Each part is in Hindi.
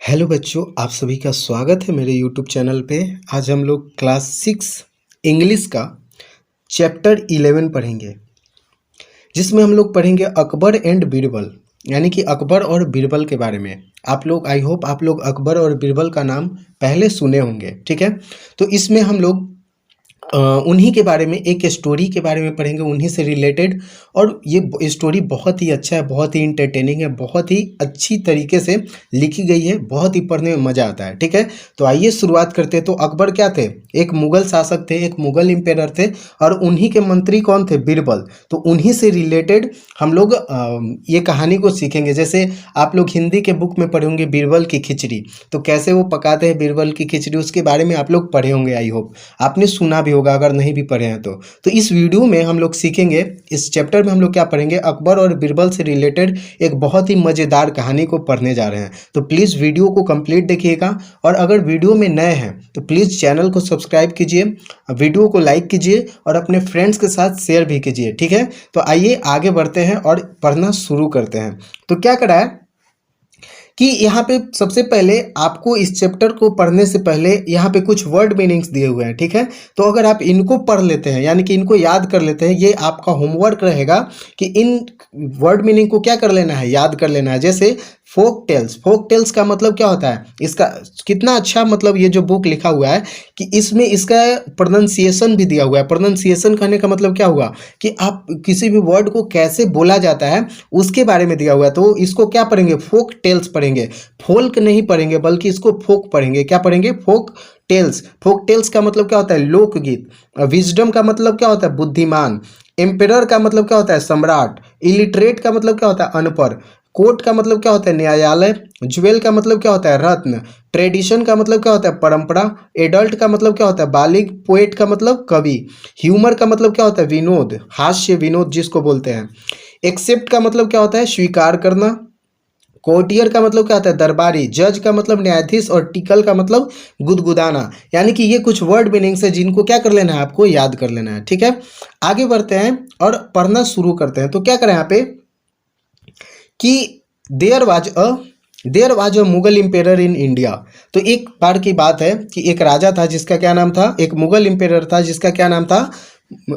हेलो बच्चों, आप सभी का स्वागत है मेरे यूट्यूब चैनल पे। आज हम लोग क्लास 6 इंग्लिश का चैप्टर 11 पढ़ेंगे, जिसमें हम लोग पढ़ेंगे अकबर एंड बीरबल, यानी कि अकबर और बीरबल के बारे में। आप लोग आई होप आप लोग अकबर और बीरबल का नाम पहले सुने होंगे, ठीक है। तो इसमें हम लोग उन्हीं के बारे में, एक स्टोरी के बारे में पढ़ेंगे, उन्हीं से रिलेटेड। और ये स्टोरी बहुत ही अच्छा है, बहुत ही इंटरटेनिंग है, बहुत ही अच्छी तरीके से लिखी गई है, बहुत ही पढ़ने में मज़ा आता है, ठीक है। तो आइए शुरुआत करते हैं। तो अकबर क्या थे? एक मुग़ल शासक थे, एक मुग़ल एम्पायर थे, और उन्हीं के मंत्री कौन थे? बीरबल। तो उन्हीं से रिलेटेड हम लोग ये कहानी को सीखेंगे। जैसे आप लोग हिंदी के बुक में पढ़े होंगे बीरबल की खिचड़ी, तो कैसे वो पकाते हैं बीरबल की खिचड़ी, उसके बारे में आप लोग पढ़े होंगे। आई होप आपने सुना भी होगा, अगर नहीं भी पढ़े हैं तो इस वीडियो में हम लोग सीखेंगे, इस चैप्टर में हम लोग क्या पढ़ेंगे, अकबर और बीरबल से रिलेटेड एक बहुत ही मज़ेदार कहानी को पढ़ने जा रहे हैं। तो प्लीज़ वीडियो को कंप्लीट देखिएगा, और अगर वीडियो में नए हैं तो प्लीज़ चैनल को सब्सक्राइब कीजिए, वीडियो को लाइक कीजिए और अपने फ्रेंड्स के साथ शेयर भी कीजिए, ठीक है। तो आइए आगे बढ़ते हैं और पढ़ना शुरू करते हैं। तो क्या करा है कि यहाँ पे सबसे पहले आपको इस चैप्टर को पढ़ने से पहले यहाँ पे कुछ वर्ड मीनिंग्स दिए हुए हैं, ठीक है। तो अगर आप इनको पढ़ लेते हैं, यानी कि इनको याद कर लेते हैं, ये आपका होमवर्क रहेगा कि इन वर्ड मीनिंग को क्या कर लेना है, याद कर लेना है। जैसे फोक टेल्स, फोक टेल्स का मतलब क्या होता है, इसका कितना अच्छा मतलब ये जो बुक लिखा हुआ है कि इसमें इसका प्रोनाउंसिएशन भी दिया हुआ है। प्रोनाउंसिएशन कहने का मतलब क्या हुआ कि आप किसी भी वर्ड को कैसे बोला जाता है उसके बारे में दिया हुआ है। तो इसको क्या पढ़ेंगे? फोक टेल्स पढ़ेंगे। फोल्क नहीं पढ़ेंगे, बल्कि इसको फोक पढ़ेंगे। क्या पढ़ेंगे? Folk tales. फोक टेल्स का मतलब क्या होता है? लोकगीत। विजडम का मतलब क्या होता है? बुद्धिमान। एम्पेरर का मतलब क्या होता है? सम्राट। इलिटरेट का मतलब क्या होता है? अनपढ़। कोर्ट का मतलब क्या होता है? न्यायालय। ज्वेल का मतलब क्या होता है? रत्न। ट्रेडिशन का मतलब क्या होता है? परंपरा। एडल्ट का मतलब क्या होता है? बालिग। पोएट का मतलब कवि। ह्यूमर का मतलब क्या होता है? विनोद, हास्य विनोद जिसको बोलते हैं। एक्सेप्ट का मतलब क्या होता है? स्वीकार करना। कोर्टियर का मतलब क्या होता है? दरबारी। जज का मतलब न्यायाधीश, और टिकल का मतलब गुदगुदाना। यानी कि ये कुछ वर्ड मीनिंग्स है जिनको क्या कर लेना है, आपको याद कर लेना है, ठीक है। आगे बढ़ते हैं और पढ़ना शुरू करते हैं। तो क्या करें यहाँ पे कि there was a Mughal empire in India. तो एक बार की बात है कि एक राजा था जिसका क्या नाम था, एक मुगल एम्पेयर था जिसका क्या नाम था?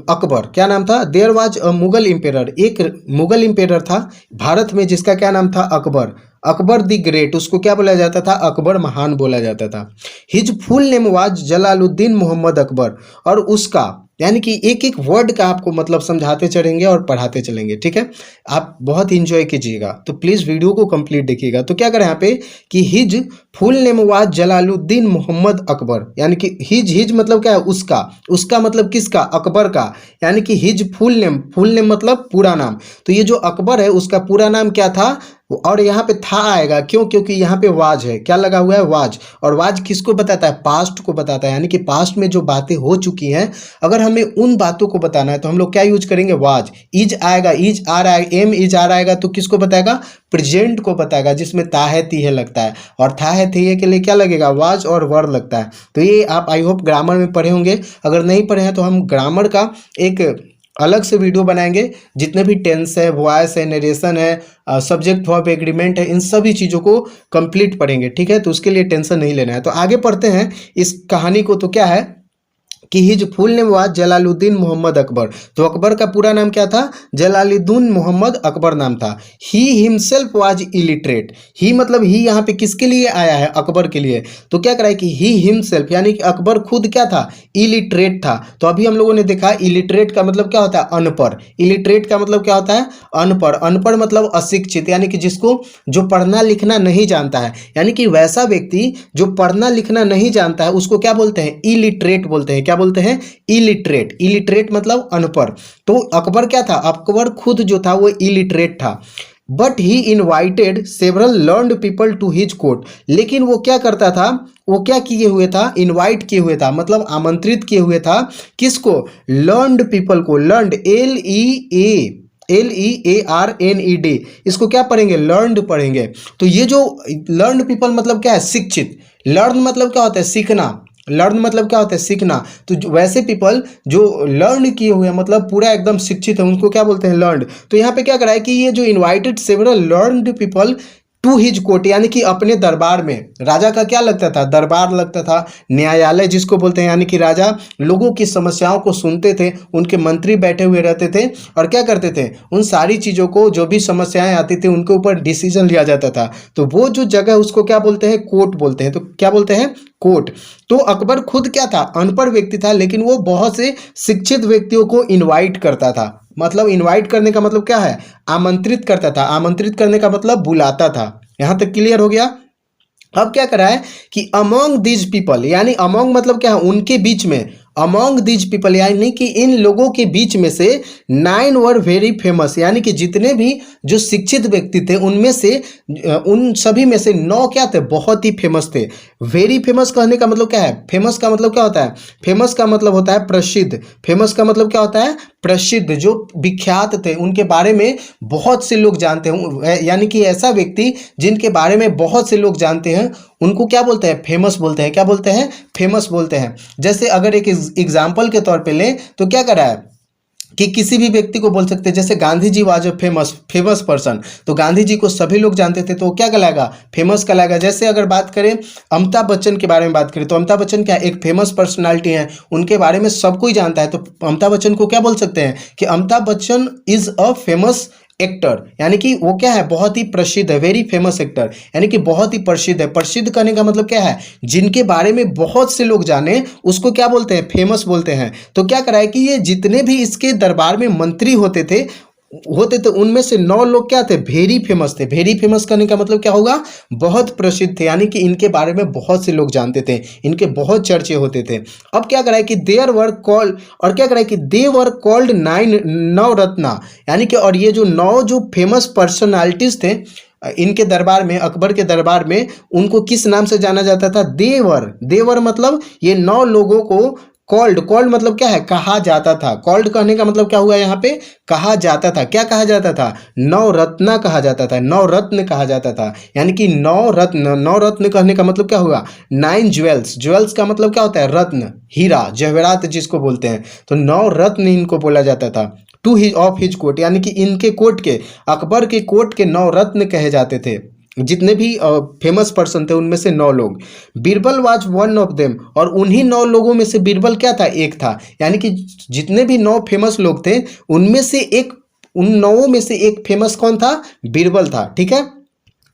अकबर। क्या नाम था? There was a Mughal empire, एक मुगल एम्पेयर था भारत में जिसका क्या नाम था? अकबर। अकबर द ग्रेट, उसको क्या बोला जाता था? अकबर महान बोला जाता था। His full name was Jalaluddin Mohammad Akbar. और उसका यानी कि एक एक वर्ड का आपको मतलब समझाते चलेंगे और पढ़ाते चलेंगे, ठीक है। आप बहुत इंजॉय कीजिएगा, तो प्लीज़ वीडियो को कंप्लीट देखिएगा। तो क्या करें यहाँ पे कि his full name was Jalaluddin Mohammad Akbar, यानी कि हिज मतलब क्या है? उसका मतलब किसका? अकबर का। यानी कि हिज फुल नेम मतलब पूरा नाम। तो ये जो अकबर है उसका पूरा नाम क्या था? और यहाँ पे था आएगा, क्यों? क्योंकि यहाँ पे वाज है। क्या लगा हुआ है? वाज। और वाज किसको बताता है? पास्ट को बताता है, यानी कि पास्ट में जो बातें हो चुकी हैं, अगर हमें उन बातों को बताना है तो हम लोग क्या यूज करेंगे? वाज। इज आएगा, इज आ रहा है, एम इज आ रहा है, तो किसको बताएगा? प्रेजेंट को बताएगा, जिसमें ता है ती है लगता है, और था है ती है के लिए क्या लगेगा? वाज और वर लगता है। तो ये आप आई होप ग्रामर में पढ़े होंगे। अगर नहीं पढ़े हैं तो हम ग्रामर का एक अलग से वीडियो बनाएंगे। जितने भी टेंस है, वॉइस है, नरेशन है, सब्जेक्ट वर्ब एग्रीमेंट है, इन सभी चीज़ों को कंप्लीट पढ़ेंगे, ठीक है। तो उसके लिए टेंशन नहीं लेना है। तो आगे पढ़ते हैं इस कहानी को। तो क्या है कि his full name was Jalaluddin Mohammad Akbar. तो अकबर का पूरा नाम क्या था? जलालुद्दीन मोहम्मद अकबर नाम था। He himself was illiterate. He मतलब ही यहाँ पे किसके लिए आया है? अकबर के लिए। तो क्या करा है कि ही हिमसेल्फ, यानी कि अकबर खुद क्या था? इलिटरेट था। तो अभी हम लोगों ने देखा इलिटरेट का मतलब क्या होता है? अनपढ़। इलिटरेट का मतलब क्या होता है? अनपढ़। अनपढ़ मतलब अशिक्षित, यानी कि जिसको जो पढ़ना लिखना नहीं जानता है, यानी कि वैसा व्यक्ति जो पढ़ना लिखना नहीं जानता है उसको क्या बोलते हैं? इलिटरेट बोलते हैं। क्या बोलते हैं? इलिटरेट। इलिटरेट मतलब अनपढ़। तो अकबर क्या था? अकबर खुद जो था वो इलिटरेट था। But he invited several learned people to his court. लेकिन वो क्या करता था? वो क्या किए हुए था? इनवाइट किए हुए था, मतलब आमंत्रित किए हुए था। किसको? लर्नड पीपल को। लर्नड LEARNED, इसको क्या पढ़ेंगे? लर्नड पढ़ेंगे। तो ये जो लर्नड पीपल मतलब क्या है? शिक्षित। लर्न मतलब क्या होता है? सीखना। लर्न मतलब क्या होता है? सीखना। तो वैसे पीपल जो लर्न किए हुए हैं, मतलब पूरा एकदम शिक्षित है, उनको क्या बोलते हैं? लर्नड। तो यहाँ पे क्या करा है कि ये जो invited several learned people to his court, यानी कि अपने दरबार में। राजा का क्या लगता था? दरबार लगता था, न्यायालय जिसको बोलते हैं, यानी कि राजा लोगों की समस्याओं को सुनते थे, उनके मंत्री बैठे हुए रहते थे और क्या करते थे, उन सारी चीज़ों को, जो भी समस्याएं आती थी उनके ऊपर डिसीजन लिया जाता था। तो वो जो जगह उसको क्या बोलते हैं? कोर्ट बोलते हैं। तो क्या बोलते हैं? कोर्ट। तो अकबर खुद क्या था? अनपढ़ व्यक्ति था, लेकिन वो बहुत से शिक्षित व्यक्तियों को इनवाइट करता था। मतलब इनवाइट करने का मतलब क्या है? आमंत्रित करता था। आमंत्रित करने का मतलब बुलाता था। यहां तक क्लियर हो गया? अब क्या करा है कि अमोंग दीज पीपल, यानी अमोंग मतलब क्या है? उनके बीच में। अमोंग दीज पीपल यानी कि इन लोगों के बीच में से 9 वर वेरी फेमस, यानी कि जितने भी जो शिक्षित व्यक्ति थे उनमें से उन सभी में से 9 क्या थे? बहुत ही फेमस थे। वेरी फेमस कहने का मतलब क्या है? फेमस का मतलब क्या होता है? फेमस का मतलब होता है प्रसिद्ध। फेमस का मतलब क्या होता है? प्रसिद्ध, जो विख्यात थे, उनके बारे में बहुत से लोग जानते हैं, यानी कि ऐसा व्यक्ति जिनके बारे में बहुत से लोग जानते हैं उनको क्या बोलते हैं? फेमस बोलते हैं। क्या बोलते हैं? फेमस बोलते हैं। जैसे अगर एक एग्जाम्पल के तौर पे लें तो क्या करा है कि किसी भी व्यक्ति को बोल सकते हैं, जैसे Gandhi ji was a famous person, तो गांधी जी को सभी लोग जानते थे, तो क्या कहलाएगा? फेमस कहलाएगा। जैसे अगर बात करें अमिताभ बच्चन के बारे में बात करें, तो अमिताभ बच्चन क्या एक फेमस पर्सनालिटी है, उनके बारे में सब कोई जानता है, तो अमिताभ बच्चन को क्या बोल सकते हैं कि Amitabh Bachchan is a famous actor, यानी कि वो क्या है? बहुत ही प्रसिद्ध है। वेरी फेमस एक्टर यानी कि बहुत ही प्रसिद्ध है। प्रसिद्ध करने का मतलब क्या है? जिनके बारे में बहुत से लोग जाने उसको क्या बोलते हैं? फेमस बोलते हैं। तो क्या करा है कि ये जितने भी इसके दरबार में मंत्री होते थे उनमें से 9 लोग क्या थे? वेरी फेमस थे। वेरी फेमस करने का मतलब क्या होगा? बहुत प्रसिद्ध थे, यानी कि इनके बारे में बहुत से लोग जानते थे, इनके बहुत चर्चे होते थे। अब क्या करा है कि देयर वर कॉल्ड, और क्या करा है कि दे वर कॉल्ड 9 नवरत्ना, यानी कि और ये जो 9 जो फेमस पर्सनालिटीज थे इनके दरबार में, अकबर के दरबार में, उनको किस नाम से जाना जाता था? देवर। देवर मतलब ये 9 लोगों को कॉल्ड, कॉल्ड मतलब क्या है? कहा जाता था। कॉल्ड कहने का मतलब क्या हुआ यहाँ पे? कहा जाता था। क्या कहा जाता था? नवरत्ना कहा जाता था, नवरत्न कहा जाता था, यानी कि 9 रत्न। 9 रत्न कहने का मतलब क्या हुआ? 9 ज्वेल्स। ज्वेल्स का मतलब क्या होता है? रत्न, हीरा, जवाहरात जिसको बोलते हैं, तो 9 रत्न इनको बोला जाता था। To his of his court, यानी कि इनके कोर्ट के, अकबर के कोर्ट के 9 रत्न कहे जाते थे। जितने भी फेमस पर्सन थे उनमें से 9 लोग। Birbal was one of them, और उन्हीं 9 लोगों में से बीरबल क्या था? एक था। यानी कि जितने भी 9 फेमस लोग थे उनमें से एक, उन 9 में से एक फेमस कौन था? बीरबल था। ठीक है,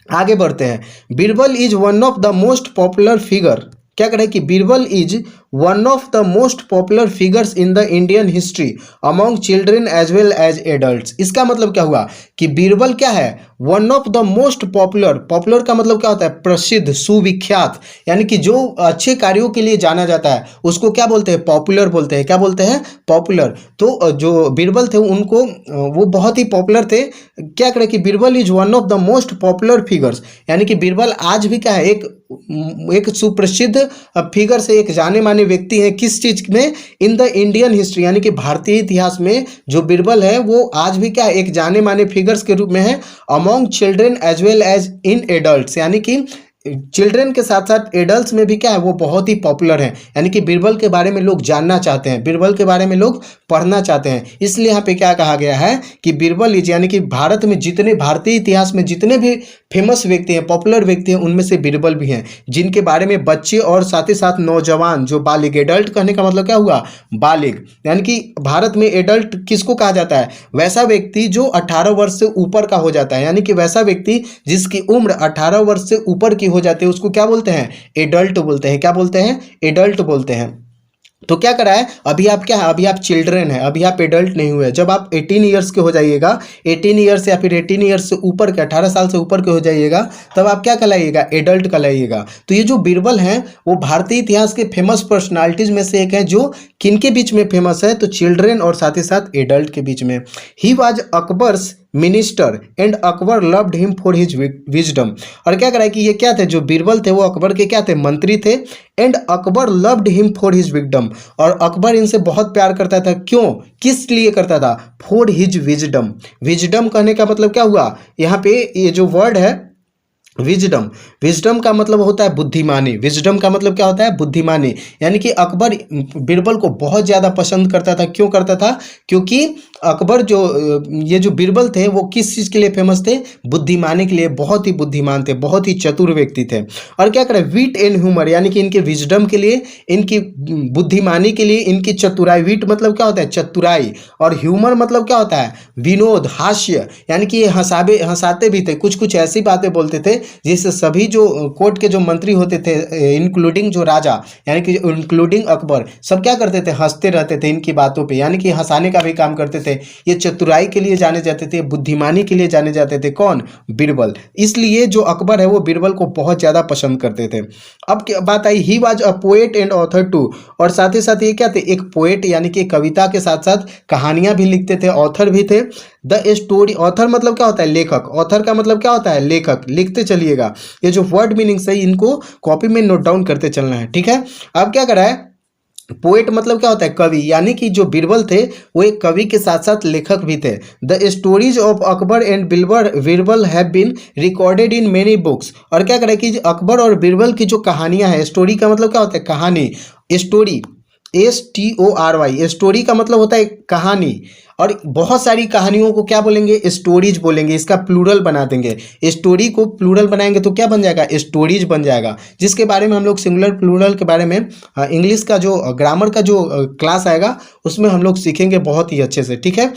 आगे बढ़ते हैं। Birbal is one of the most popular figure. क्या करें कि Birbal is one of the most popular figures in the Indian history among children as well as adults. इसका मतलब क्या हुआ कि बीरबल क्या है? One of the most popular. Popular का मतलब क्या होता है? प्रसिद्ध, सुविख्यात, यानी कि जो अच्छे कार्यों के लिए जाना जाता है उसको क्या बोलते हैं? पॉपुलर बोलते हैं। क्या बोलते हैं? पॉपुलर। तो जो बीरबल थे उनको वो बहुत ही पॉपुलर थे। क्या करें कि Birbal is one of the most popular figures, यानी कि बीरबल आज भी क्या है? एक सुप्रसिद्ध फिगर से, एक जाने माने व्यक्ति है। किस चीज में? इन द इंडियन हिस्ट्री, यानी कि भारतीय इतिहास में जो बीरबल है वो आज भी क्या है? एक जाने माने फिगर्स के रूप में है among children as well as in adults, यानी कि चिल्ड्रेन के साथ साथ एडल्ट्स में भी क्या है? वो बहुत ही पॉपुलर हैं। यानी कि बीरबल के बारे में लोग जानना चाहते हैं, बीरबल के बारे में लोग पढ़ना चाहते हैं। इसलिए यहाँ पे क्या कहा गया है कि बीरबल इज, यानी कि भारत में जितने, भारतीय इतिहास में जितने भी फेमस व्यक्ति हैं, पॉपुलर व्यक्ति हैं, उनमें से बीरबल भी हैं, जिनके बारे में बच्चे और साथ ही साथ नौजवान, जो बालिग, एडल्ट कहने का मतलब क्या हुआ? बालिग। यानी कि भारत में एडल्ट किसको कहा जाता है? वैसा व्यक्ति जो 18 वर्ष से ऊपर का हो जाता है, यानी कि वैसा व्यक्ति जिसकी उम्र 18 वर्ष से ऊपर की हो जाती है उसको क्या बोलते हैं? एडल्ट बोलते हैं। क्या बोलते हैं? एडल्ट बोलते हैं। तो क्या करा है? अभी आप क्या है? अभी आप चिल्ड्रन है, अभी आप एडल्ट नहीं हुए। जब आप 18 ईयर्स के हो जाइएगा, 18 ईयर्स या फिर 18 ईयर्स से ऊपर के, 18 साल से ऊपर के हो जाइएगा, तब आप क्या कहलाइएगा? एडल्ट कहलाइएगा। तो ये जो बीरबल हैं वो भारतीय इतिहास के फेमस पर्सनालिटीज में से एक है, जो किनके बीच में फेमस है? तो चिल्ड्रन और साथ ही साथ एडल्ट के बीच में। He was Akbar's minister and Akbar loved him for his wisdom. और क्या करा है कि ये क्या थे? जो बीरबल थे वो अकबर के क्या थे? मंत्री थे। And Akbar loved him for his wisdom, और अकबर इनसे बहुत प्यार करता था। क्यों? किस लिए करता था? For his wisdom. विजडम कहने का मतलब क्या हुआ? यहाँ पे ये जो वर्ड है विजडम, विजडम का मतलब होता है बुद्धिमानी। विजडम का मतलब क्या होता है? बुद्धिमानी। यानी कि अकबर बीरबल को बहुत ज़्यादा पसंद करता था। क्यों करता था? क्योंकि अकबर जो ये जो बीरबल थे वो किस चीज़ के लिए फेमस थे? बुद्धिमानी के लिए। बहुत ही बुद्धिमान थे, बहुत ही चतुर व्यक्ति थे। और क्या करें, विट एंड ह्यूमर यानी कि इनके विजडम के लिए, इनकी बुद्धिमानी के लिए, इनकी चतुराई। विट मतलब क्या होता है? चतुराई। और ह्यूमर मतलब क्या होता है? विनोद, हास्य। यानी कि ये हंसाते भी थे, कुछ कुछ ऐसी बातें बोलते थे जिससे सभी जो कोर्ट के जो मंत्री होते थे, इंक्लूडिंग जो राजा यानी कि इंक्लूडिंग अकबर, सब क्या करते थे? हंसते रहते थे इनकी बातों पे, यानी कि हंसाने का भी काम करते थे। ये चतुराई के लिए जाने जाते थे, बुद्धिमानी के लिए जाने जाते थे। कौन? बीरबल। इसलिए जो अकबर है वो बीरबल को बहुत ज़्यादा पसंद करते थे। अब क्या बात आई, he was a poet and author too. और साथ ही साथ ये क्या थे? एक पोएट यानी कि कविता के साथ साथ कहानियां भी लिखते थे, ऑथर भी थे। द स्टोरी, ऑथर मतलब क्या होता है? लेखक। ऑथर का मतलब क्या होता है? लेखक। लिखते चलिएगा, ये जो वर्ड मीनिंग सही इनको कॉपी में नोट डाउन करते चलना है, ठीक है। अब क्या करा है, पोएट मतलब क्या होता है? कवि। यानी कि जो बीरबल थे वो एक कवि के साथ साथ लेखक भी थे। The stories of Akbar and Birbal have been recorded in many books. और क्या करें कि अकबर और बीरबल की जो कहानियां हैं, स्टोरी का मतलब क्या होता है? कहानी। स्टोरी, STORY, स्टोरी का मतलब होता है कहानी। और बहुत सारी कहानियों को क्या बोलेंगे? स्टोरीज बोलेंगे। इसका प्लूरल बना देंगे, स्टोरी को प्लूरल बनाएंगे तो क्या बन जाएगा? स्टोरीज बन जाएगा। जिसके बारे में हम लोग सिंगुलर प्लूरल के बारे में इंग्लिश का जो ग्रामर का जो क्लास आएगा उसमें हम लोग सीखेंगे बहुत ही अच्छे से, ठीक है।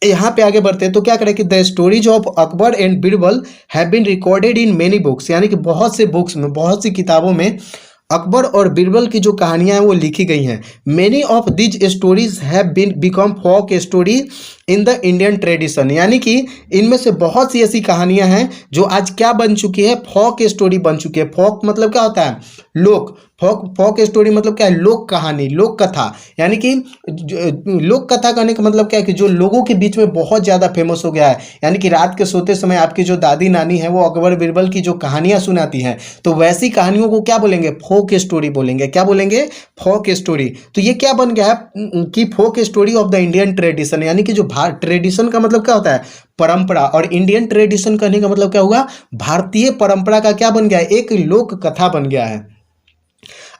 यहाँ पे आगे बढ़ते हैं तो क्या करें कि the stories of Akbar and Birbal have been recorded in many books, यानी कि बहुत से बुक्स में, बहुत सी किताबों में अकबर और बीरबल की जो कहानियां हैं वो लिखी गई हैं। Many of these stories have been become folk story in the Indian tradition, यानी कि इनमें से बहुत सी ऐसी कहानियां हैं जो आज क्या बन चुकी है? फोक स्टोरी बन चुकी है। फोक मतलब क्या होता है? लोक। फोक स्टोरी मतलब क्या है? लोक कहानी, लोक कथा। यानी कि लोक कथा कहने का मतलब क्या है कि जो लोगों के बीच में बहुत ज़्यादा फेमस हो गया है। यानी कि रात के सोते समय आपकी जो दादी नानी है वो अकबर बीरबल की जो कहानियां सुनाती हैं, तो वैसी कहानियों को क्या बोलेंगे? फोक स्टोरी बोलेंगे। क्या बोलेंगे? Folk story. तो ये क्या बन गया है कि folk story of the Indian tradition, यानी कि जो ट्रेडिशन का मतलब क्या होता है? परंपरा। और इंडियन ट्रेडिशन कहने का मतलब क्या हुआ? भारतीय परंपरा का क्या बन गया है? एक लोक कथा बन गया है।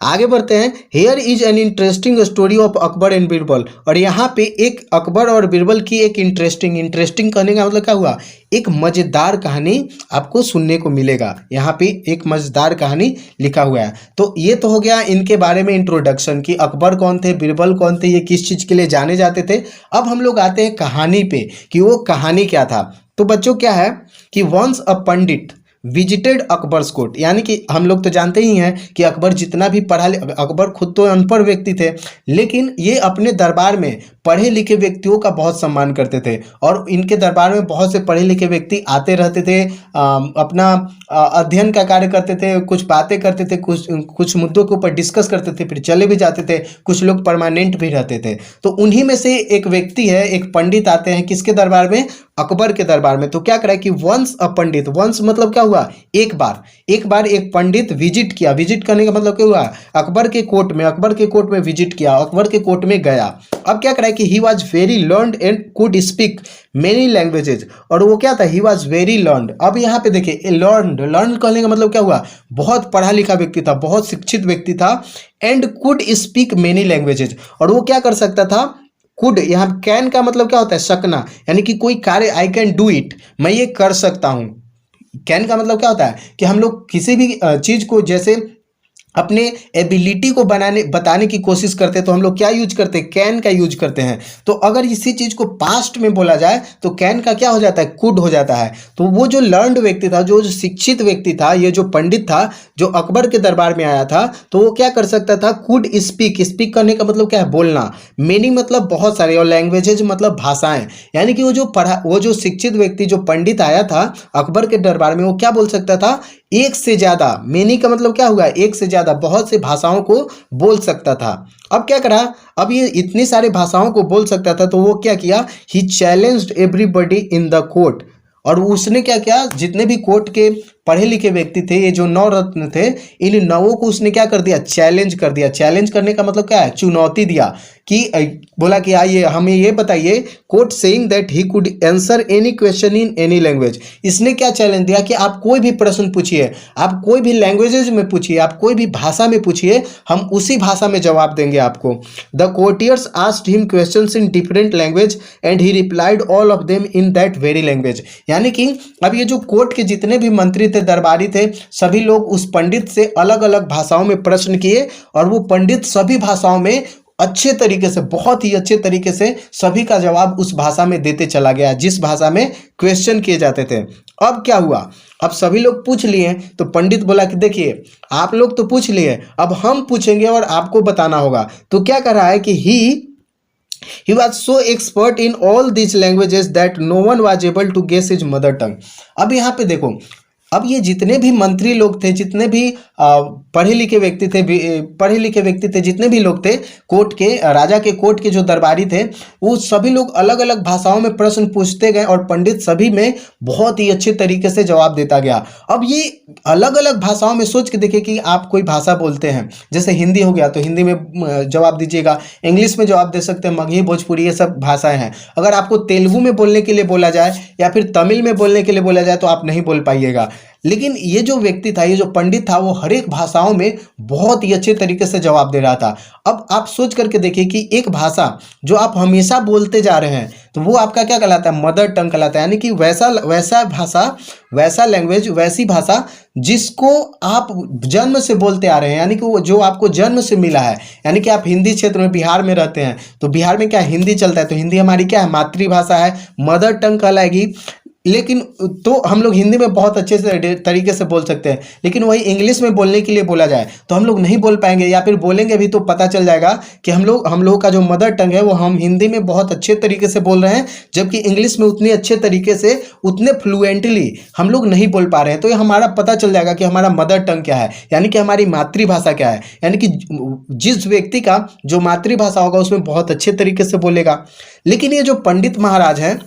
आगे बढ़ते हैं। Here is an interesting story of Akbar and Birbal. और यहाँ पे एक अकबर और बीरबल की एक इंटरेस्टिंग कहने का मतलब क्या हुआ? एक मज़ेदार कहानी आपको सुनने को मिलेगा। यहाँ पे एक मज़ेदार कहानी लिखा हुआ है। तो ये तो हो गया इनके बारे में इंट्रोडक्शन कि अकबर कौन थे, बीरबल कौन थे, ये किस चीज़ के लिए जाने जाते थे। अब हम लोग आते हैं कहानी पे कि वो कहानी क्या था। तो बच्चों क्या है कि once a pandit visited Akbar's court, यानी कि हम लोग तो जानते ही हैं कि अकबर जितना भी अकबर खुद तो अनपढ़ व्यक्ति थे, लेकिन ये अपने दरबार में पढ़े लिखे व्यक्तियों का बहुत सम्मान करते थे। और इनके दरबार में बहुत से पढ़े लिखे व्यक्ति आते रहते थे, अपना अध्ययन का कार्य करते थे, कुछ बातें करते थे, कुछ मुद्दों के ऊपर डिस्कस करते थे, फिर चले भी जाते थे। कुछ लोग परमानेंट भी रहते थे। तो उन्हीं में से एक व्यक्ति है, एक पंडित आते हैं किसके दरबार में? अकबर के दरबार में। तो क्या करा कि वंस अ पंडित, वंस मतलब क्या हुआ? एक बार एक पंडित विजिट किया। विजिट करने का मतलब क्या हुआ? अकबर के कोर्ट में विजिट किया, अकबर के कोर्ट में गया। अब क्या करा कि he was very learned and could speak many languages. और वो क्या था? He was very learned. अब यहाँ पे देखिए, लर्न कहने का मतलब क्या हुआ? बहुत पढ़ा लिखा व्यक्ति था, बहुत शिक्षित व्यक्ति था। And could speak many languages, और वो क्या कर सकता था? कुड, यहाँ कैन का मतलब क्या होता है? सकना। यानी कि कोई कार्य, आई कैन डू इट, मैं ये कर सकता हूँ। कैन का मतलब क्या होता है कि हम लोग किसी भी चीज़ को जैसे अपने एबिलिटी को बताने की कोशिश करते हैं तो हम लोग क्या यूज करते हैं? कैन का यूज करते हैं। तो अगर इसी चीज को पास्ट में बोला जाए तो कैन का क्या हो जाता है? कुड हो जाता है। तो वो जो लर्नड व्यक्ति था, जो शिक्षित व्यक्ति था, ये जो पंडित था जो अकबर के दरबार में आया था, तो वो क्या कर सकता था? Could speak. स्पीक करने का मतलब क्या है? बोलना। मेनी मतलब बहुत सारे, और लैंग्वेजेज मतलब भाषाएं। यानी कि वो जो शिक्षित व्यक्ति, जो पंडित आया था अकबर के दरबार में, वो क्या बोल सकता था? एक से ज्यादा। मेनी का मतलब क्या हुआ? एक से ज्यादा, बहुत से भाषाओं को बोल सकता था। अब क्या करा? अब ये इतनी सारी भाषाओं को बोल सकता था तो वो क्या किया? He challenged everybody in the court. और उसने क्या किया? जितने भी कोर्ट के पढ़े लिखे व्यक्ति थे, ये जो 9 रत्न थे, इन 9 को उसने क्या कर दिया, चैलेंज कर दिया। चैलेंज करने का मतलब क्या है, चुनौती दिया कि बोला कि आइए हमें ये बताइए, quote saying that he could answer any question in any language. इसने क्या चैलेंज दिया कि आप कोई भी प्रश्न पूछिए, आप कोई भी लैंग्वेजेज में पूछिए, आप कोई भी भाषा में पूछिए, हम उसी भाषा में जवाब देंगे आपको। The courtiers asked him questions in different language and he replied all of them in that very language. यानी कि अब ये जो कोर्ट के जितने भी मंत्री थे, दरबारी थे, सभी लोग उस पंडित से अलग अलग भाषाओं में प्रश्न किए और वो पंडित सभी भाषाओं में अच्छे तरीके से, बहुत ही अच्छे तरीके से सभी का जवाब उस भाषा में देते चला गया जिस भाषा में क्वेश्चन किए जाते थे। अब क्या हुआ, अब सभी लोग पूछ लिए तो पंडित बोला कि देखिए आप लोग तो पूछ लिए, अब हम पूछेंगे और आपको बताना होगा। तो क्या कर रहा है कि he was so expert in all these languages that no one was able to guess his mother tongue। अब यहाँ पे देखो, अब ये जितने भी मंत्री लोग थे, जितने भी पढ़े लिखे व्यक्ति थे, जितने भी लोग थे कोर्ट के, राजा के कोर्ट के जो दरबारी थे, वो सभी लोग अलग अलग भाषाओं में प्रश्न पूछते गए और पंडित सभी में बहुत ही अच्छे तरीके से जवाब देता गया। अब ये अलग अलग भाषाओं में सोच के देखिए कि आप कोई भाषा बोलते हैं, जैसे हिंदी हो गया तो हिंदी में जवाब दीजिएगा, इंग्लिश में जवाब दे सकते हैं, मगही, भोजपुरी, ये सब भाषाएं हैं। अगर आपको तेलुगु में बोलने के लिए बोला जाए या फिर तमिल में बोलने के लिए बोला जाए तो आप नहीं बोल पाइएगा। लेकिन ये जो व्यक्ति था, ये जो पंडित था, वो हर एक भाषाओं में बहुत ही अच्छे तरीके से जवाब दे रहा था। अब आप सोच करके देखिए कि एक भाषा जो आप हमेशा बोलते जा रहे हैं तो वो आपका क्या कहलाता है, मदर टंग कहलाता है। यानी कि वैसा भाषा, वैसा लैंग्वेज, वैसी भाषा जिसको आप जन्म से बोलते आ रहे हैं, यानी कि वो जो आपको जन्म से मिला है। यानी कि आप हिंदी क्षेत्र में, बिहार में रहते हैं तो बिहार में क्या हिंदी चलता है, तो हिंदी हमारी क्या है, मातृभाषा है, मदर टंग कहलाएगी। लेकिन तो हम लोग हिंदी में बहुत अच्छे से तरीके से बोल सकते हैं, लेकिन वही इंग्लिश में बोलने के लिए बोला जाए तो हम लोग नहीं बोल पाएंगे, या फिर बोलेंगे भी तो पता चल जाएगा कि हम लोग का जो मदर टंग है वो हम हिंदी में बहुत अच्छे तरीके से बोल रहे हैं, जबकि इंग्लिश में उतने अच्छे तरीके से, उतने फ्लुएंटली हम लोग नहीं बोल पा रहे हैं। तो ये हमारा पता चल जाएगा कि हमारा मदर टंग क्या है, यानी कि हमारी मातृभाषा क्या है। यानी कि जिस व्यक्ति का जो मातृभाषा होगा उसमें बहुत अच्छे तरीके से बोलेगा। लेकिन ये जो पंडित महाराज हैं,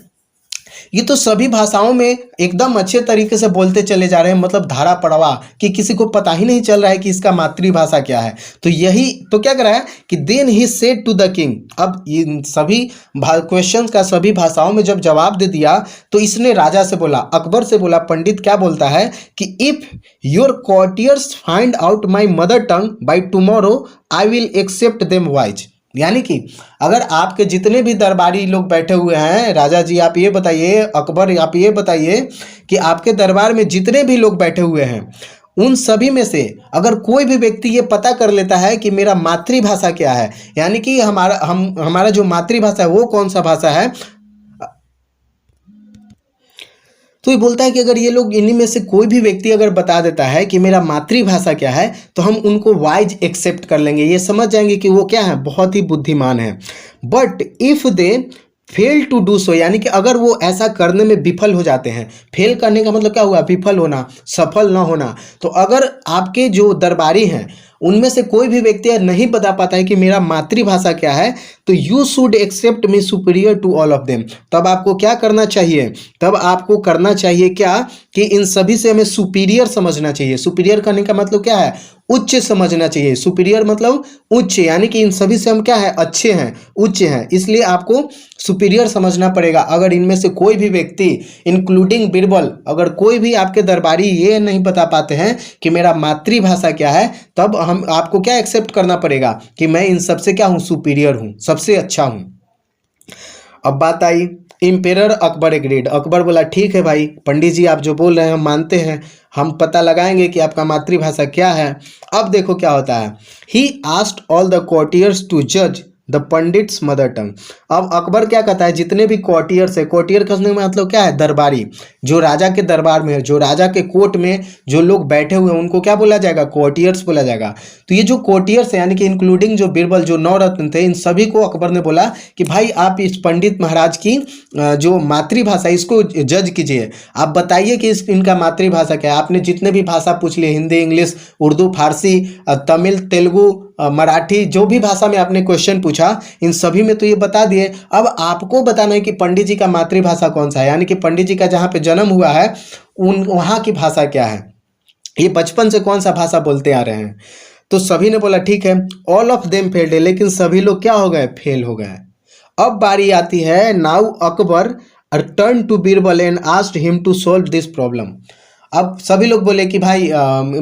ये तो सभी भाषाओं में एकदम अच्छे तरीके से बोलते चले जा रहे हैं, मतलब धारा प्रवाह, कि किसी को पता ही नहीं चल रहा है कि इसका मातृभाषा क्या है। तो यही तो क्या कर रहा है कि then he said to the king. अब इन सभी क्वेश्चंस का सभी भाषाओं में जब जवाब दे दिया तो इसने राजा से बोला, अकबर से बोला, पंडित क्या बोलता है कि if your courtiers find out my mother tongue by tomorrow I will accept them wise. यानी कि अगर आपके जितने भी दरबारी लोग बैठे हुए हैं, राजा जी आप ये बताइए, अकबर आप ये बताइए कि आपके दरबार में जितने भी लोग बैठे हुए हैं उन सभी में से अगर कोई भी व्यक्ति ये पता कर लेता है कि मेरा मातृभाषा क्या है, यानी कि हमारा जो मातृभाषा है वो कौन सा भाषा है, तो ये बोलता है कि अगर ये लोग इन्हीं में से कोई भी व्यक्ति अगर बता देता है कि मेरा मातृभाषा क्या है तो हम उनको वाइज एक्सेप्ट कर लेंगे, ये समझ जाएंगे कि वो क्या है, बहुत ही बुद्धिमान है। But if they fail to do so, यानी कि अगर वो ऐसा करने में विफल हो जाते हैं, फेल करने का मतलब क्या हुआ, विफल होना, सफल ना होना। तो अगर आपके जो दरबारी हैं उनमें से कोई भी व्यक्ति नहीं बता पाता है कि मेरा मातृभाषा क्या है, तो you should accept me superior to all of them. तब आपको क्या करना चाहिए, तब आपको करना चाहिए क्या कि इन सभी से हमें सुपीरियर समझना चाहिए। सुपीरियर करने का मतलब क्या है, उच्च समझना चाहिए। सुपीरियर मतलब उच्च, यानी कि इन सभी से हम क्या है, अच्छे हैं, उच्च हैं, इसलिए आपको सुपीरियर समझना पड़ेगा। अगर इनमें से कोई भी व्यक्ति इंक्लूडिंग बीरबल, अगर कोई भी आपके दरबारी ये नहीं बता पाते हैं कि मेरा मातृभाषा क्या है, तब हम आपको क्या एक्सेप्ट करना पड़ेगा कि मैं इन सबसे क्या हूँ, सुपीरियर हूँ, सबसे अच्छा हूँ। अब बात आई इम्पेरर अकबर एग्रीड। अकबर बोला ठीक है भाई, पंडित जी आप जो बोल रहे हैं हम मानते हैं, हम पता लगाएंगे कि आपका मातृभाषा क्या है। अब देखो क्या होता है, he asked all the courtiers to जज द पंडित्स मदर टंग। अब अकबर क्या कहता है, जितने भी कोर्टियर्स है, कोर्टियर कहने का मतलब क्या है, दरबारी, जो राजा के दरबार में है, जो राजा के कोर्ट में जो लोग बैठे हुए हैं उनको क्या बोला जाएगा, कोर्टियर्स बोला जाएगा। तो ये जो कोर्टियर्स है यानी कि इंक्लूडिंग जो बीरबल, जो 9 रत्न थे, इन सभी को अकबर ने बोला कि भाई आप इस पंडित महाराज की जो मातृभाषा इसको जज कीजिए, आप बताइए कि इनका मातृभाषा क्या है। आपने जितने भी भाषा पूछ लिए, हिंदी, इंग्लिश, उर्दू, फारसी, तमिल, तेलुगु, मराठी, जो भी भाषा में आपने क्वेश्चन पूछा पूछा, इन सभी में तो ये बता दिए। अब आपको बताना है कि पंडित जी का मातृभाषा कौन सा है, यानी कि पंडित जी का जहाँ पे जन्म हुआ है उन वहाँ की भाषा क्या है, ये बचपन से कौन सा भाषा बोलते आ रहे हैं। तो सभी ने बोला ठीक है। ऑल ऑफ देम फेल्ड, लेकिन सभी लोग क्या हो गए, फेल हो गए। अब बारी आती है, now Akbar turn to Birbal and asked him to solve this problem. अब सभी लोग बोले कि भाई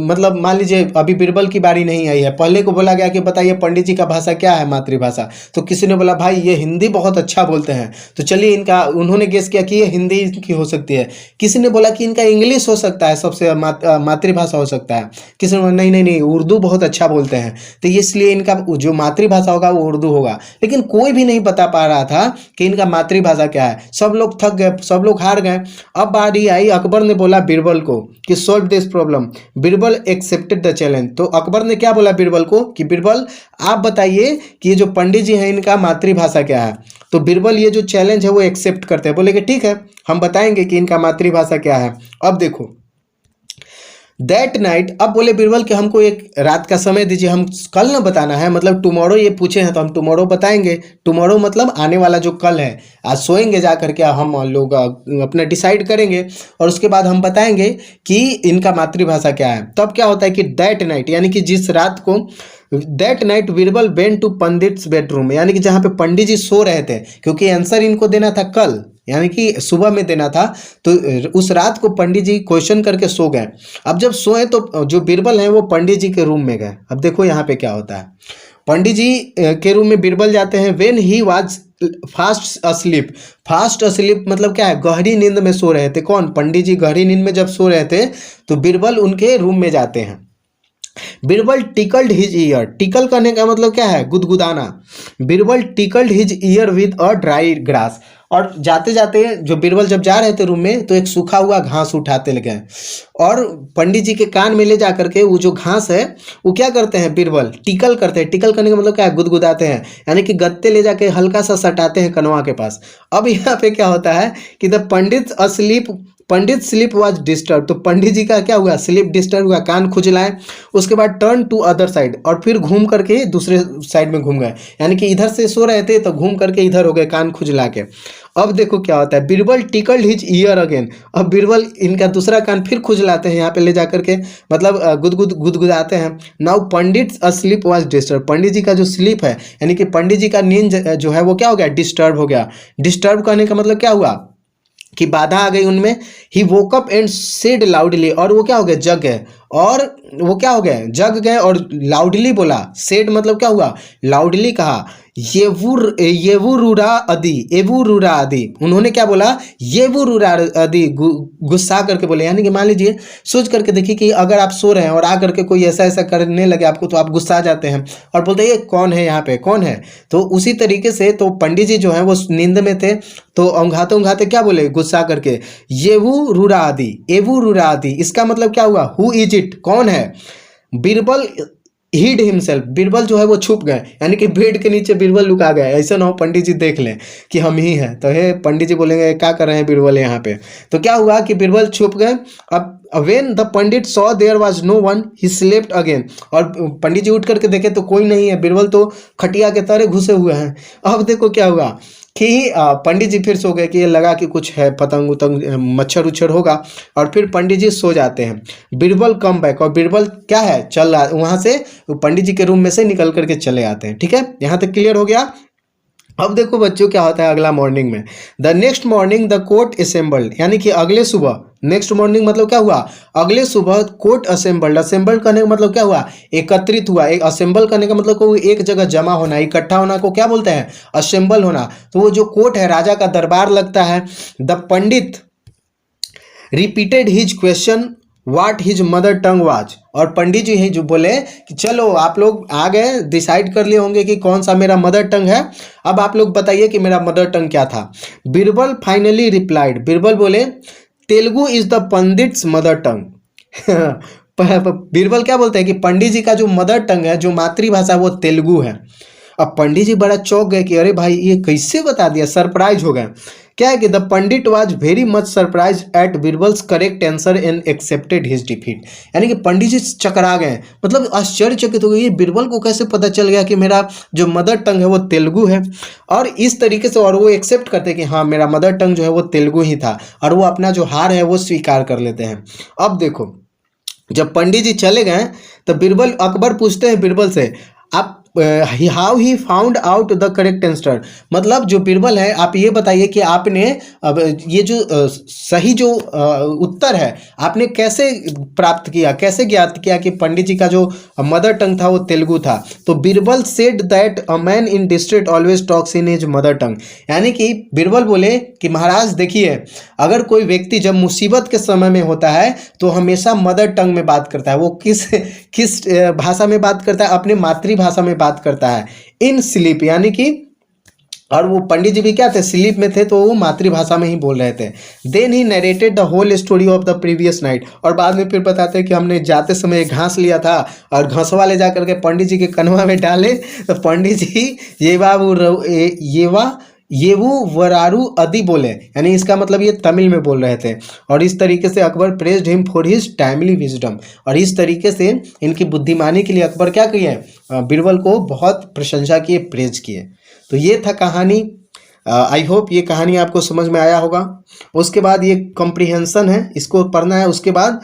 मतलब मान लीजिए अभी बीरबल की बारी नहीं आई है, पहले को बोला गया कि बताइए पंडित जी का भाषा क्या है, मातृभाषा। तो किसी ने बोला भाई ये हिंदी बहुत अच्छा बोलते हैं, तो चलिए इनका, उन्होंने गेस किया कि ये हिंदी की हो सकती है। किसी ने बोला कि इनका इंग्लिश हो सकता है, सबसे मातृभाषा हो सकता है। किसी ने बोला नहीं नहीं नहीं, उर्दू बहुत अच्छा बोलते हैं, तो इसलिए इनका जो मातृभाषा होगा वो उर्दू होगा। लेकिन कोई भी नहीं बता पा रहा था कि इनका मातृभाषा क्या है। सब लोग थक गए, सब लोग हार गए। अब बारी आई, अकबर ने बोला बीरबल को कि solve this problem. Birbal accepted the challenge. तो अकबर ने क्या बोला बीरबल को कि बीरबल आप बताइए कि ये जो पंडित जी हैं इनका मातृभाषा क्या है। तो बीरबल ये जो चैलेंज है वो एक्सेप्ट करते हैं, बोले कि ठीक है हम बताएंगे कि इनका मातृभाषा क्या है। अब देखो दैट नाइट, अब बोले बीरबल कि हमको एक रात का समय दीजिए, हम कल ना बताना है, मतलब टुमारो ये पूछे हैं तो हम टुमारो बताएंगे। टुमारो मतलब आने वाला जो कल है, आज सोएंगे जा करके हम लोग अपना डिसाइड करेंगे और उसके बाद हम बताएंगे कि इनका मातृभाषा क्या है। तब क्या होता है कि दैट नाइट, यानी कि जिस रात को, that night Birbal went to pandit's bedroom, यानी कि जहाँ पे पंडित जी सो रहे थे, क्योंकि आंसर इनको देना था कल, यानी कि सुबह में देना था। तो उस रात को पंडित जी क्वेश्चन करके सो गए। अब जब सोए तो जो बीरबल हैं वो पंडित जी के रूम में गए। अब देखो यहाँ पे क्या होता है, पंडित जी के रूम में बीरबल जाते हैं। When he was fast asleep, fast asleep मतलब क्या है, गहरी नींद में सो रहे थे। कौन, पंडित जी गहरी नींद में जब सो रहे थे तो बीरबल उनके रूम में जाते हैं। Birbal tickled his ear, tickle करने का मतलब क्या है, गुदगुदाना। Birbal tickled his ear with a dry grass, और जाते जाते जो बीरबल जब जा रहे थे रूम में तो एक सूखा हुआ घास उठाते लगे और पंडित जी के कान में ले जा करके वो जो घास है वो क्या करते हैं, बीरबल टिकल करते हैं। टिकल करने का मतलब क्या है, गुदगुदाते हैं, यानी कि गत्ते ले जाके हल्का सा सटाते हैं कनवा के पास। अब यहाँ पे क्या होता है कि the Pandit asleep, Pandit sleep was disturb, तो पंडित जी का क्या हुआ, स्लीप डिस्टर्ब हुआ, कान खुजलाए। उसके बाद टर्न टू अदर साइड, और फिर घूम करके दूसरे साइड में घूम गए, यानी कि इधर से सो रहे थे तो घूम करके इधर हो गए कान खुजला के। अब देखो क्या होता है, Birbal tickled his year again. अब बीरबल इनका दूसरा कान फिर खुजलाते हैं यहाँ पे ले जा करके, मतलब गुदगुदाते हैं। Now Pandit sleep was disturb, Pandit ji का जो स्लीप है यानी कि पंडित जी का नींद जो है वो क्या हो गया, डिस्टर्ब हो गया। डिस्टर्ब करने का मतलब क्या हुआ कि बाधा आ गई उनमें। ही वोकअप एंड सेड लाउडली, और वो क्या हो गए, जग गए, और वो क्या हो गए, जग गए और लाउडली बोला। सेड मतलब क्या हुआ, लाउडली कहा। येवुरुरा अदी, एवुरुरा अदी, उन्होंने क्या बोला, येवुरुरा अदी, गुस्सा करके बोले। यानी कि मान लीजिए सोच करके देखिए कि अगर आप सो रहे हैं और आ करके कोई ऐसा ऐसा करने लगे आपको तो आप गुस्सा जाते हैं और बोलते हैं ये कौन है, यहाँ पे कौन है। तो उसी तरीके से तो पंडित जी जो है वो नींद में थे तो औंघाते औंघाते क्या बोले, गुस्सा करके, येवुरुरा अदी, एवुरुरा अदी। इसका मतलब क्या हुआ, हु इज इट, कौन है। बीरबल हिड हिमसेल्फ, बीरबल जो है वो छुप गए, यानी कि बेड के नीचे बीरबल लुका गए। ऐसा ना हो पंडित जी देख लें कि हम ही हैं, तो हे पंडित जी बोलेंगे क्या कर रहे हैं बीरबल यहाँ पे। तो क्या हुआ कि बीरबल छुप गए। अब when the pandit saw there was no one he slept again, और पंडित जी उठ करके देखे तो कोई नहीं है, बीरबल तो खटिया के तरह घुसे हुए हैं। अब देखो क्या हुआ कि पंडित जी फिर सो गए कि ये लगा कि कुछ है, पतंग उतंग मच्छर उच्छर होगा, और फिर पंडित जी सो जाते हैं। बीरबल कम बैक, और बीरबल क्या है, चल रहा वहाँ से पंडित जी के रूम में से निकल करके चले आते हैं। ठीक है, यहाँ तक क्लियर हो गया। अब देखो बच्चों क्या होता है अगला मॉर्निंग में। The next morning the court assembled, यानी कि अगले सुबह, नेक्स्ट मॉर्निंग मतलब क्या हुआ, अगले सुबह कोर्ट असेंबल्ड। असेंबल्ड करने का मतलब क्या हुआ, एकत्रित हुआ। एक असेंबल करने का मतलब को एक जगह जमा होना, इकट्ठा होना को क्या बोलते हैं, असेंबल होना। तो वो जो कोर्ट है, राजा का दरबार लगता है। The Pandit repeated his question what his mother tongue was, और पंडित जी हैं जो बोले कि चलो आप लोग आ गए, डिसाइड कर लिए होंगे कि कौन सा मेरा मदर टंग है, अब आप लोग बताइए कि मेरा मदर टंग क्या था। बीरबल फाइनली रिप्लाइड, बीरबल बोले Telugu is the pandit's mother टंग। बीरबल क्या बोलते हैं कि पंडित जी का जो मदर टंग है, जो मातृभाषा, वो तेलुगु है। अब पंडित जी बड़ा चौंक गए कि अरे भाई ये कैसे बता दिया, सरप्राइज हो गए। क्या है कि the Pandit was very much surprise eight Birbal's correct answer and accepted his defeat. यानी कि पंडित जी चकरा गए, मतलब आश्चर्यचकित हो गए, ये बीरबल को कैसे पता चल गया कि मेरा जो मदर टंग है वो तेलुगु है, और इस तरीके से, और वो एक्सेप्ट करते कि हाँ मेरा मदर टंग जो है वो तेलुगु ही था, और वो अपना जो हार है वो स्वीकार कर लेते हैं। अब देखो, जब पंडित जी चले गए तो बीरबल, अकबर पूछते हैं बीरबल से, आप how he found out the correct answer, मतलब जो बीरबल है आप ये बताइए कि आपने अब ये जो सही जो उत्तर है आपने कैसे प्राप्त किया, कैसे ज्ञात किया कि पंडित जी का जो मदर टंग था वो तेलुगु था। तो Birbal said that a man in district always talks in his mother tongue, यानी कि बीरबल बोले कि महाराज देखिए, अगर कोई व्यक्ति जब मुसीबत के समय में होता है तो हमेशा मदर टंग में बात करता है। वो किस भाषा में बात करता है, अपने मातृभाषा में बात करता है, इन स्लीप, यानी कि, और वो पंडित जी भी क्या थे, स्लीप में थे, तो वो मातृभाषा में ही बोल रहे थे। Then he narrated the whole story of the previous night, और बाद में फिर बताते हैं कि हमने जाते समय घास लिया था और घसवा ले जा करके पंडित जी के कन्वा में डाले, तो पंडित जी ये वो वरारू अदी बोले, यानी इसका मतलब ये तमिल में बोल रहे थे। और इस तरीके से Akbar praised him for his timely wisdom, और इस तरीके से इनकी बुद्धिमानी के लिए अकबर क्या किए, बीरबल को बहुत प्रशंसा किए, प्रेज किए। तो ये था कहानी। आई होप ये कहानी आपको समझ में आया होगा। उसके बाद ये कॉम्प्रिहेंशन है, इसको पढ़ना है। उसके बाद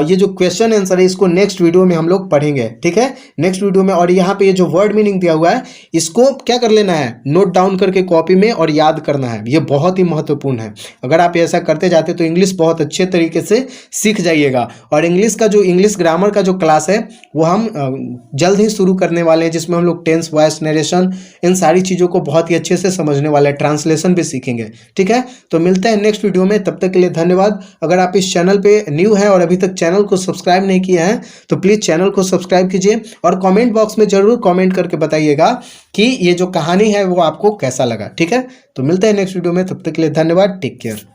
ये जो क्वेश्चन आंसर है इसको नेक्स्ट वीडियो में हम लोग पढ़ेंगे, ठीक है, नेक्स्ट वीडियो में। और यहाँ पे ये जो वर्ड मीनिंग दिया हुआ है इसको क्या कर लेना है, नोट डाउन करके कॉपी में, और याद करना है। ये बहुत ही महत्वपूर्ण है। अगर आप ऐसा करते जाते तो इंग्लिश बहुत अच्छे तरीके से सीख जाइएगा। और इंग्लिश का जो इंग्लिश ग्रामर का जो क्लास है वो हम जल्द ही शुरू करने वाले हैं, जिसमें हम लोग टेंस, वॉइस, नरेशन, इन सारी चीज़ों को बहुत ही अच्छे से समझने वाले हैं। ट्रांसलेशन भी सीखेंगे, ठीक है। तो मिलते हैं नेक्स्ट वीडियो में, तब तक के लिए धन्यवाद। अगर आप इस चैनल पे न्यू हैं और अभी तक चैनल को सब्सक्राइब नहीं किया है तो प्लीज़ चैनल को सब्सक्राइब कीजिए, और कमेंट बॉक्स में जरूर कमेंट करके बताइएगा कि ये जो कहानी है वो आपको कैसा लगा, ठीक है। तो मिलते हैं नेक्स्ट वीडियो में, तब तक के लिए धन्यवाद। Take care.